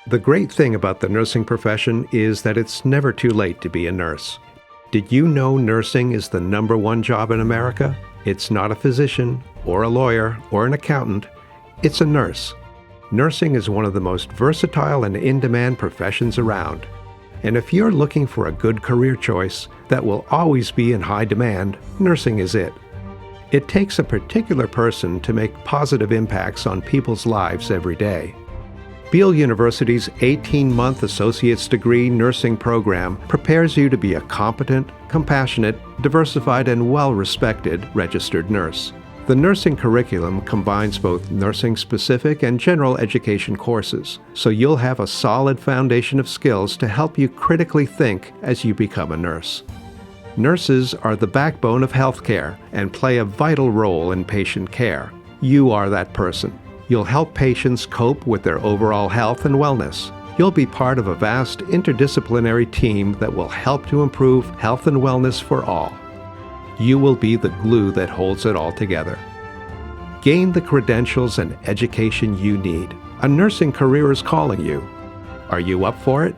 The great thing about the nursing profession is that it's never too late to be a nurse. Did you know nursing is the #1 job in America? It's not a physician, or a lawyer, or an accountant. It's a nurse. Nursing is one of the most versatile and in-demand professions around. And if you're looking for a good career choice that will always be in high demand, nursing is it. It takes a particular person to make positive impacts on people's lives every day. Beal University's 18-month associate's degree nursing program prepares you to be a competent, compassionate, diversified, and well-respected registered nurse. The nursing curriculum combines both nursing-specific and general education courses, so you'll have a solid foundation of skills to help you critically think as you become a nurse. Nurses are the backbone of healthcare and play a vital role in patient care. You are that person. You'll help patients cope with their overall health and wellness. You'll be part of a vast interdisciplinary team that will help to improve health and wellness for all. You will be the glue that holds it all together. Gain the credentials and education you need. A nursing career is calling you. Are you up for it?